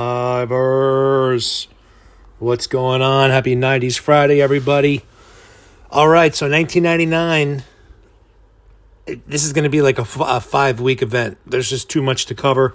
Survivors. What's going on? Happy 90s Friday, everybody. All right, so 1999. This is going to be like a 5-week event. There's just too much to cover.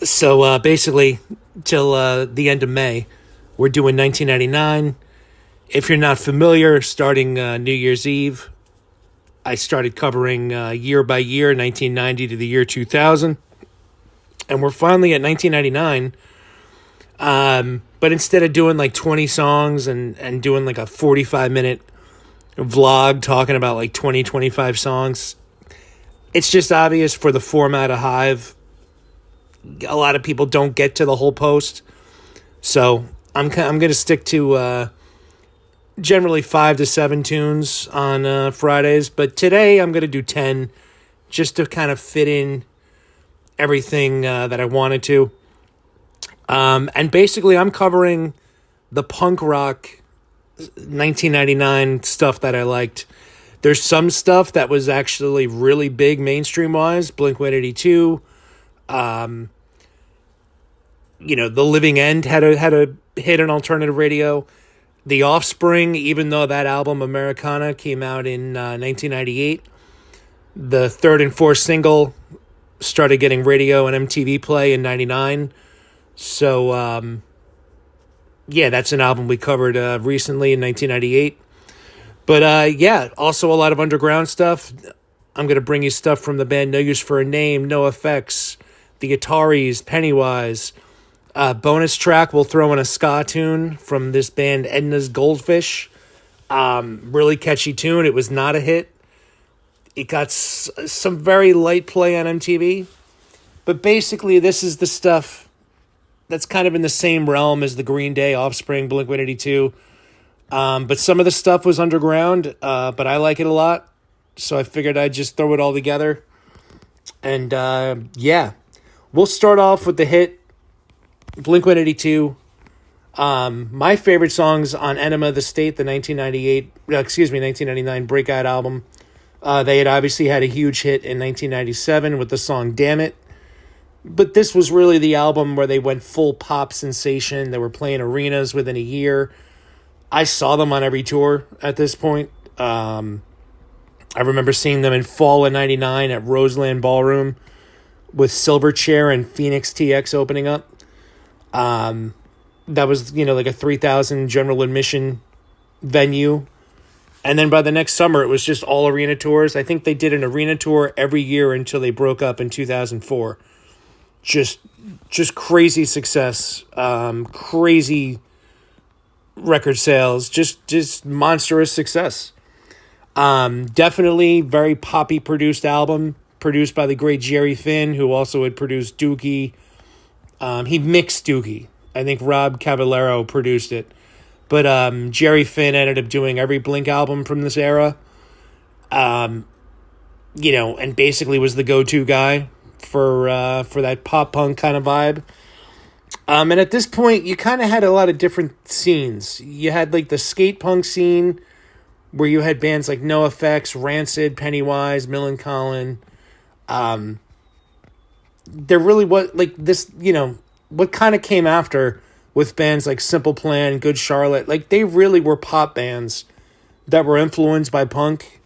So basically, till the end of May, we're doing 1999. If you're not familiar, starting New Year's Eve, I started covering year by year, 1990 to the year 2000. And we're finally at 1999. But instead of doing like 20 songs and doing like a 45-minute vlog talking about like 25 songs, it's just obvious for the format of Hive. A lot of people don't get to the whole post. So I'm going to stick to generally 5 to 7 tunes on Fridays. But today I'm going to do 10 just to kind of fit in everything that I wanted to. And basically I'm covering the punk rock 1999 stuff that I liked. There's some stuff that was actually really big mainstream-wise. Blink-182. The Living End had a hit on alternative radio. The Offspring, even though that album Americana came out in 1998, the third and fourth single started getting radio and MTV play in 99. So, that's an album we covered recently in 1998. But, also a lot of underground stuff. I'm going to bring you stuff from the band No Use for a Name, No Effects, the Ataris, Pennywise. Bonus track, we'll throw in a ska tune from this band Edna's Goldfish. Really catchy tune. It was not a hit. It got some very light play on MTV. But basically, this is the stuff that's kind of in the same realm as the Green Day, Offspring, Blink-182. But some of the stuff was underground, but I like it a lot. So I figured I'd just throw it all together. And, we'll start off with the hit, Blink-182. My favorite songs on Enema the State, the 1999 Breakout album. They had obviously had a huge hit in 1997 with the song Damn It. But this was really the album where they went full pop sensation. They were playing arenas within a year. I saw them on every tour at this point. I remember seeing them in fall of 99 at Roseland Ballroom with Silverchair and Phoenix TX opening up. That was, like a 3,000 general admission venue. And then by the next summer, it was just all arena tours. I think they did an arena tour every year until they broke up in 2004. Just crazy success, crazy record sales, just monstrous success. Definitely very poppy produced album, produced by the great Jerry Finn, who also had produced Dookie. He mixed Dookie. I think Rob Cavallero produced it. But Jerry Finn ended up doing every Blink album from this era. And basically was the go-to guy for that pop-punk kind of vibe. And at this point, you kind of had a lot of different scenes. You had, like, the skate punk scene, where you had bands like No Effects, Rancid, Pennywise, Millencolin. There really was, like, this, what kind of came after with bands like Simple Plan, Good Charlotte. Like, they really were pop bands that were influenced by punk,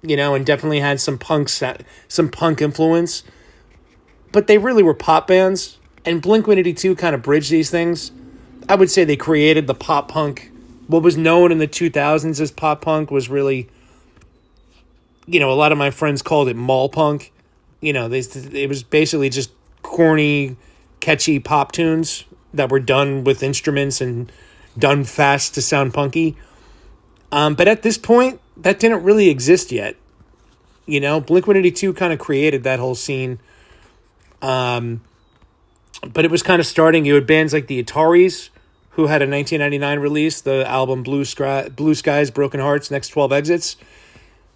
and definitely had some punk influence. But they really were pop bands, and Blink-182 kind of bridged these things. I would say they created the pop punk. What was known in the 2000s as pop punk was really, a lot of my friends called it mall punk. It was basically just corny, catchy pop tunes that were done with instruments and done fast to sound punky. But at this point, that didn't really exist yet. Blink-182 kind of created that whole scene. But it was kind of starting. You had bands like the Ataris, who had a 1999 release, the album Blue Skies, Broken Hearts, Next 12 Exits.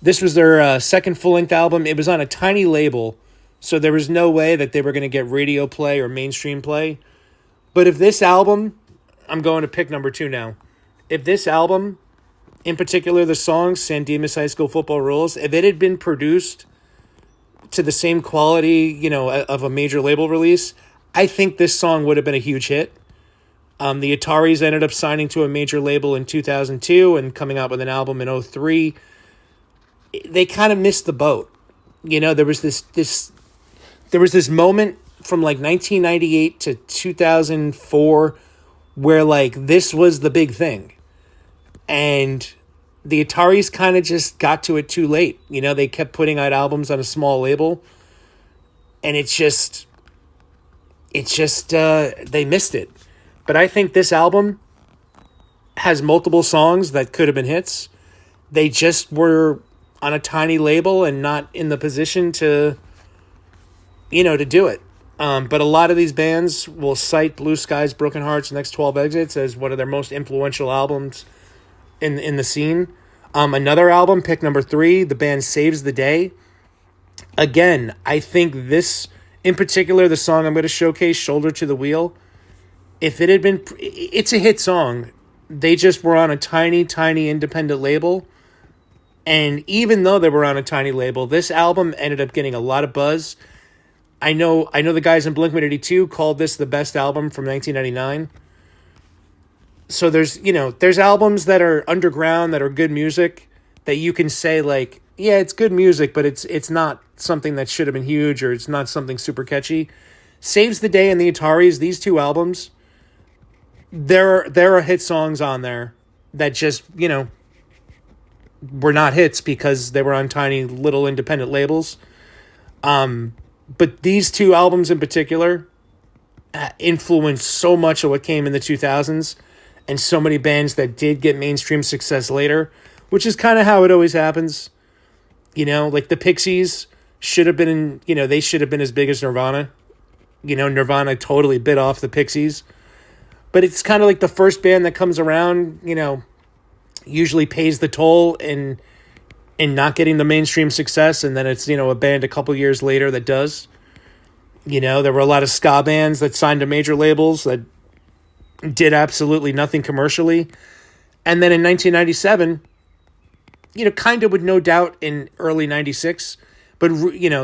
This was their second full-length album. It was on a tiny label, so there was no way that they were going to get radio play or mainstream play. But if this album, I'm going to pick number 2 now. If this album, in particular the song San Dimas High School Football Rules, if it had been produced to the same quality, of a major label release, I think this song would have been a huge hit. The Ataris ended up signing to a major label in 2002 and coming out with an album in '03. They kind of missed the boat. You know, there was this moment from like 1998 to 2004 where like this was the big thing. And the Ataris kind of just got to it too late. You know, they kept putting out albums on a small label, and they missed it. But I think this album has multiple songs that could have been hits. They just were on a tiny label and not in the position to do it. But a lot of these bands will cite Blue Skies, Broken Hearts, Next 12 Exits as one of their most influential albums in the scene. Another album, pick number 3, the band Saves the Day. Again, I think this, in particular, the song I'm going to showcase, Shoulder to the Wheel, if it had been, it's a hit song. They just were on a tiny, tiny independent label. And even though they were on a tiny label, this album ended up getting a lot of buzz. I know the guys in Blink-182 called this the best album from 1999. So there's albums that are underground, that are good music, that you can say like, yeah, it's good music, but it's not something that should have been huge, or it's not something super catchy. Saves the Day and the Ataris, these two albums, there are hit songs on there that just, were not hits because they were on tiny little independent labels. But these two albums in particular influenced so much of what came in the 2000s, and so many bands that did get mainstream success later, which is kind of how it always happens. Like the Pixies should have been they should have been as big as Nirvana. Nirvana totally bit off the Pixies. But it's kind of like the first band that comes around, usually pays the toll in not getting the mainstream success, and then it's, a band a couple years later that does. There were a lot of ska bands that signed to major labels that did absolutely nothing commercially. And then in 1997, kind of with No Doubt in early 96, but,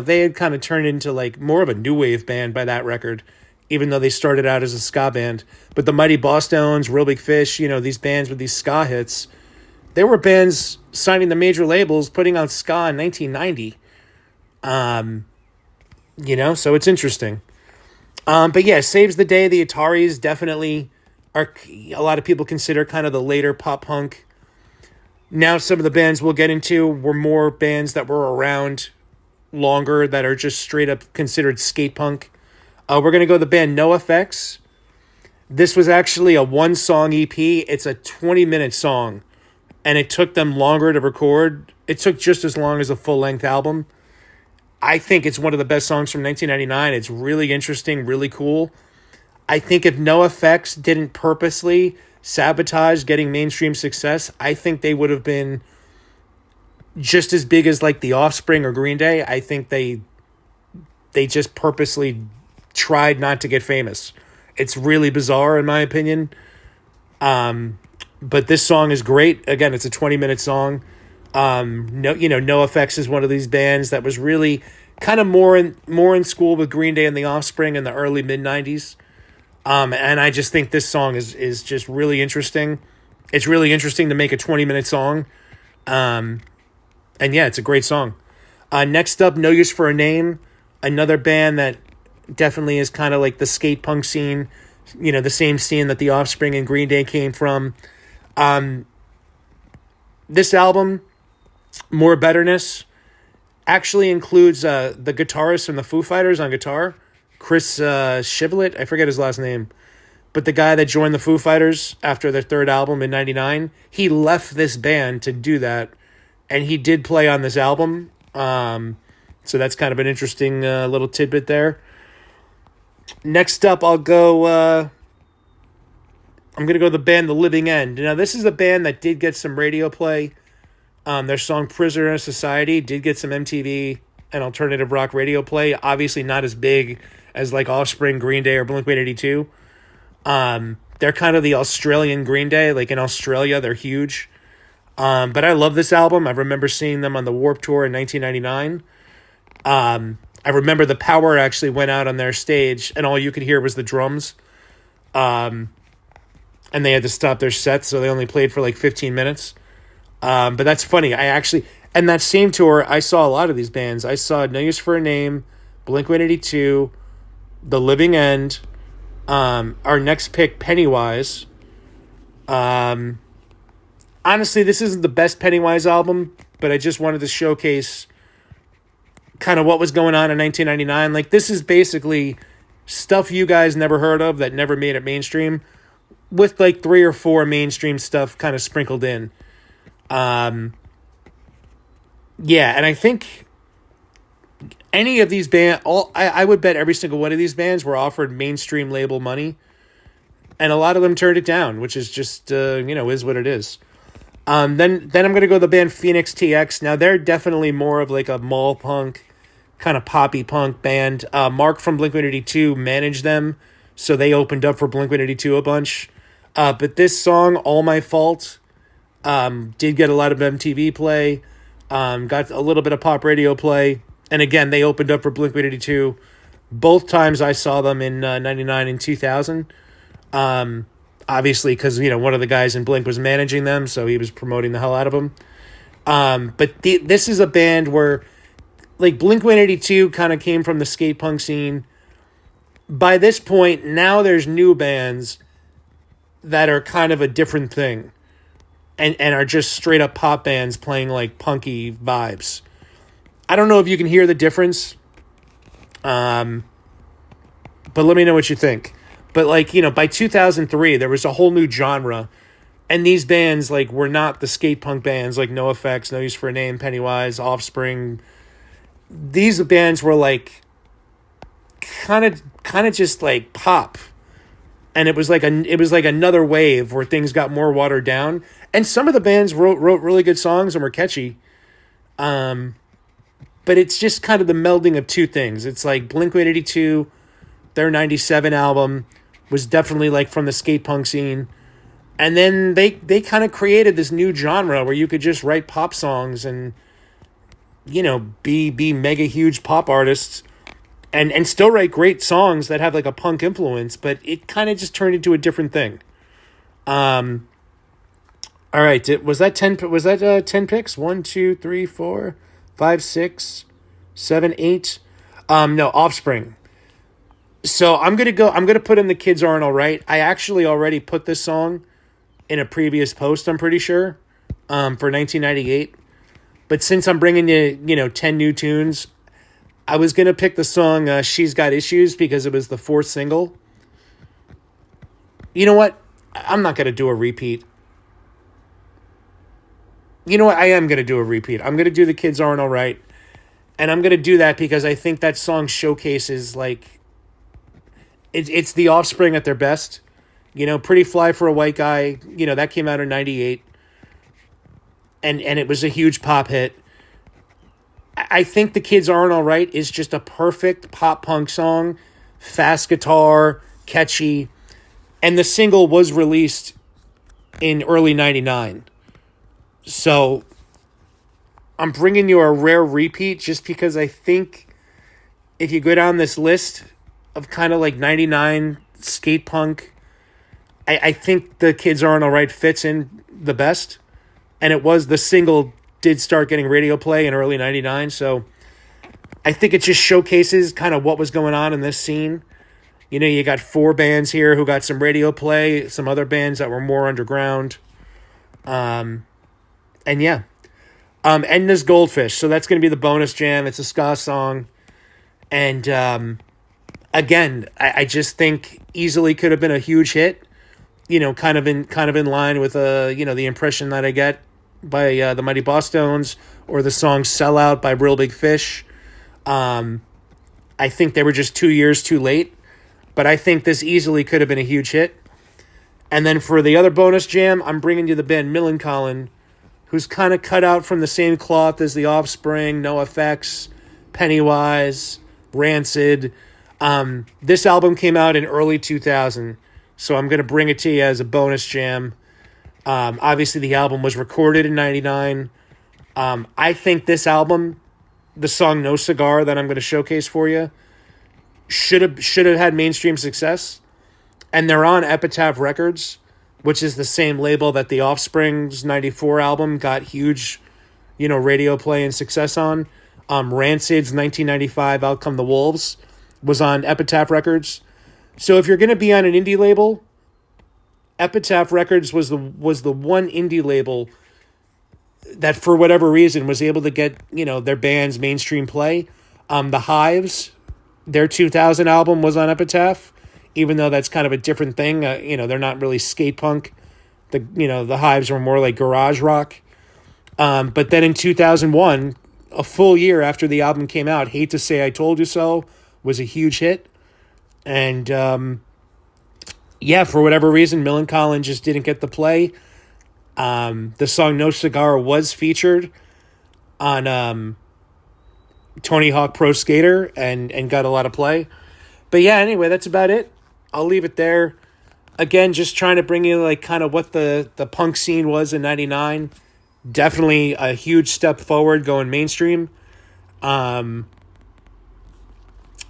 they had kind of turned into like more of a new wave band by that record, even though they started out as a ska band. But the Mighty Bosstones, Real Big Fish, these bands with these ska hits, there were bands signing to major labels, putting out ska in 1990. So it's interesting. But yeah, Saves the Day, the Ataris definitely are, a lot of people consider kind of the later pop punk. Now some of the bands we'll get into were more bands that were around longer, that are just straight up considered skate punk. We're going to go the band NoFX. This was actually a 1-song EP. It's a 20-minute song, and it took them longer to record. It took just as long as a full-length album. I think it's one of the best songs from 1999. It's really interesting, really cool. I think if NoFX didn't purposely sabotage getting mainstream success, I think they would have been just as big as like The Offspring or Green Day. I think they just purposely tried not to get famous. It's really bizarre in my opinion. But this song is great. Again, it's a 20-minute song. NoFX is one of these bands that was really kind of more in school with Green Day and The Offspring in the early mid-90s. And I just think this song is just really interesting. It's really interesting to make a 20-minute song. And yeah, it's a great song. Next up, No Use for a Name, another band that definitely is kind of like the skate punk scene, the same scene that The Offspring and Green Day came from. This album, More Betterness, actually includes the guitarist from the Foo Fighters on guitar, Chris Shivlett. I forget his last name. But the guy that joined the Foo Fighters after their third album in 99, he left this band to do that. And he did play on this album. So that's kind of an interesting little tidbit there. Next up, I'm going to go the band The Living End. Now, this is a band that did get some radio play. Their song Prisoner of Society did get some MTV and alternative rock radio play. Obviously not as big as like Offspring, Green Day, or Blink-182. They're kind of the Australian Green Day. Like in Australia, they're huge. But I love this album. I remember seeing them on the Warped Tour in 1999. I remember the power actually went out on their stage, and all you could hear was the drums. And they had to stop their set, so they only played for like 15 minutes. But that's funny. And that same tour, I saw a lot of these bands. I saw No Use for a Name, Blink-182, The Living End, our next pick, Pennywise. Honestly, this isn't the best Pennywise album, but I just wanted to showcase kind of what was going on in 1999. Like, this is basically stuff you guys never heard of that never made it mainstream, with like 3 or 4 mainstream stuff kind of sprinkled in. Yeah, and I think any of these bands, I would bet every single one of these bands were offered mainstream label money, and a lot of them turned it down, which is just, is what it is. Then I'm going to go to the band Phoenix TX. Now, they're definitely more of like a mall punk, kind of poppy punk band. Mark from Blink-182 managed them, so they opened up for Blink-182 a bunch. But this song, All My Fault, did get a lot of MTV play, got a little bit of pop radio play. And again, they opened up for Blink-182 both times I saw them in 99 and 2000. Obviously, because, one of the guys in Blink was managing them, so he was promoting the hell out of them. But this is a band where, like, Blink-182 kind of came from the skate punk scene. By this point, now there's new bands that are kind of a different thing and are just straight up pop bands playing, like, punky vibes. I don't know if you can hear the difference, but let me know what you think. But, like, by 2003, there was a whole new genre. And these bands, like, were not the skate punk bands like NoFX, No Use for a Name, Pennywise, Offspring. These bands were, like, kind of just, like, pop. And it was like another wave where things got more watered down. And some of the bands wrote really good songs and were catchy. But it's just kind of the melding of two things. It's like Blink-182, their 97 album was definitely like from the skate punk scene. And then they kind of created this new genre where you could just write pop songs and, be mega huge pop artists and still write great songs that have like a punk influence, but it kind of just turned into a different thing. All right. Was that 10 picks? 1, 2, 3, 4, 5, 6, 7, 8. No, Offspring. So I'm going to put in The Kids Aren't Alright. I actually already put this song in a previous post, I'm pretty sure, for 1998. But since I'm bringing you, 10 new tunes, I was going to pick the song She's Got Issues because it was the 4th single. You know what? I'm not going to do a repeat. You know what? I am going to do a repeat. I'm going to do The Kids Aren't Alright. And I'm going to do that because I think that song showcases, like, it's the Offspring at their best. Pretty Fly for a White Guy. That came out in 98. And it was a huge pop hit. I think The Kids Aren't Alright is just a perfect pop punk song. Fast guitar, catchy. And the single was released in early 99. So I'm bringing you a rare repeat just because I think if you go down this list of kind of like 99 skate punk, I think The Kids Aren't Alright fits in the best. And the single did start getting radio play in early 99. So I think it just showcases kind of what was going on in this scene. You got 4 bands here who got some radio play, some other bands that were more underground. And yeah. Edna's Goldfish. So that's going to be the bonus jam. It's a ska song. And again, I just think easily could have been a huge hit. Kind of in line with the impression that I get by the Mighty Boss Stones or the song "Sellout" by Real Big Fish. I think they were just 2 years too late, but I think this easily could have been a huge hit. And then for the other bonus jam, I'm bringing you the band Millencolin, who's kind of cut out from the same cloth as The Offspring, NoFX, Pennywise, Rancid. This album came out in early 2000. So I'm going to bring it to you as a bonus jam. Obviously, the album was recorded in 99. I think this album the song No Cigar that I'm going to showcase for you should have had mainstream success, and they're on Epitaph Records, which is the same label that the Offspring's 94 album got huge, radio play and success on. Rancid's 1995 Out Come the Wolves was on Epitaph Records. So if you're going to be on an indie label, Epitaph Records was the one indie label that for whatever reason was able to get, their band's mainstream play. The Hives, their 2000 album was on Epitaph, even though that's kind of a different thing. They're not really skate punk. The Hives were more like garage rock. But then in 2001, a full year after the album came out, Hate to Say I Told You So was a huge hit. And for whatever reason, Millencolin just didn't get the play. The song No Cigar was featured on Tony Hawk Pro Skater and got a lot of play. But yeah, anyway, that's about it. I'll leave it there. Again, just trying to bring you like kind of what the punk scene was in 99. Definitely a huge step forward going mainstream. But,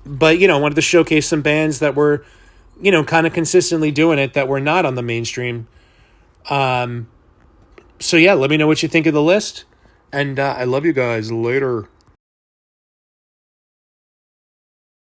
wanted to showcase some bands that were, kind of consistently doing it that were not on the mainstream. So yeah, let me know what you think of the list. And I love you guys. Later.